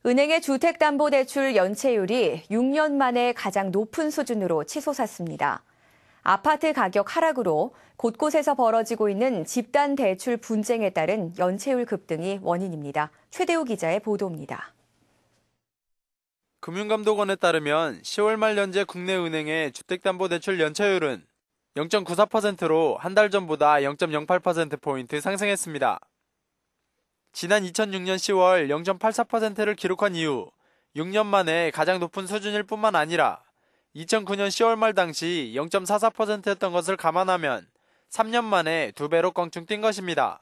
은행의 주택담보대출 연체율이 6년 만에 가장 높은 수준으로 치솟았습니다. 아파트 가격 하락으로 곳곳에서 벌어지고 있는 집단 대출 분쟁에 따른 연체율 급등이 원인입니다. 최대우 기자의 보도입니다. 금융감독원에 따르면 10월 말 현재 국내 은행의 주택담보대출 연체율은 0.94%로 한 달 전보다 0.08%포인트 상승했습니다. 지난 2006년 10월 0.84%를 기록한 이후 6년 만에 가장 높은 수준일 뿐만 아니라 2009년 10월 말 당시 0.44%였던 것을 감안하면 3년 만에 2배로 껑충 뛴 것입니다.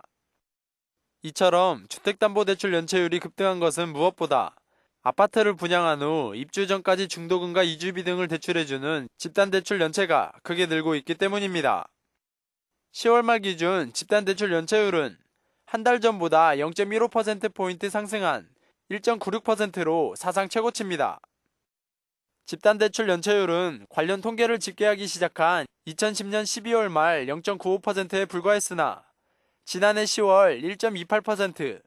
이처럼 주택담보대출 연체율이 급등한 것은 무엇보다 아파트를 분양한 후 입주 전까지 중도금과 이주비 등을 대출해주는 집단대출 연체가 크게 늘고 있기 때문입니다. 10월 말 기준 집단대출 연체율은 한 달 전보다 0.15%포인트 상승한 1.96%로 사상 최고치입니다. 집단대출 연체율은 관련 통계를 집계하기 시작한 2010년 12월 말 0.95%에 불과했으나 지난해 10월 1.28%,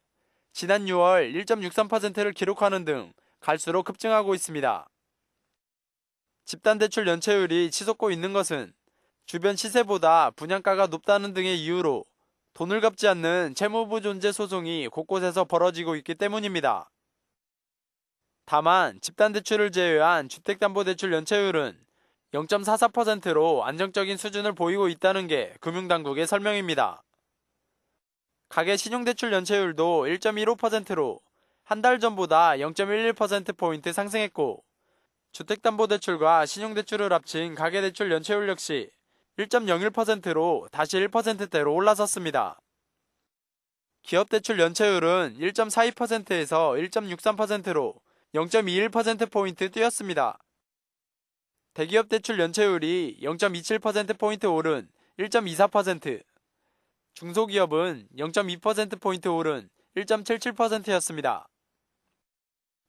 지난 6월 1.63%를 기록하는 등 갈수록 급증하고 있습니다. 집단대출 연체율이 치솟고 있는 것은 주변 시세보다 분양가가 높다는 등의 이유로 돈을 갚지 않는 채무부 존재 소송이 곳곳에서 벌어지고 있기 때문입니다. 다만 집단대출을 제외한 주택담보대출 연체율은 0.44%로 안정적인 수준을 보이고 있다는 게 금융당국의 설명입니다. 가계 신용대출 연체율도 1.15%로 한 달 전보다 0.11%포인트 상승했고 주택담보대출과 신용대출을 합친 가계대출 연체율 역시 1.01%로 다시 1%대로 올라섰습니다. 기업대출 연체율은 1.42%에서 1.63%로 0.21%포인트 뛰었습니다. 대기업 대출 연체율이 0.27%포인트 오른 1.24%, 중소기업은 0.2%포인트 오른 1.77%였습니다.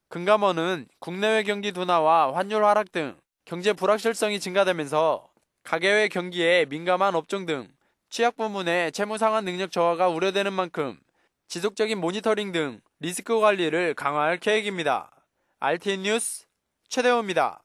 금감원은 국내외 경기 둔화와 환율 하락 등 경제 불확실성이 증가되면서 가계외 경기에 민감한 업종 등 취약 부문의 채무 상환 능력 저하가 우려되는 만큼 지속적인 모니터링 등 리스크 관리를 강화할 계획입니다. RTN 뉴스 최대호입니다.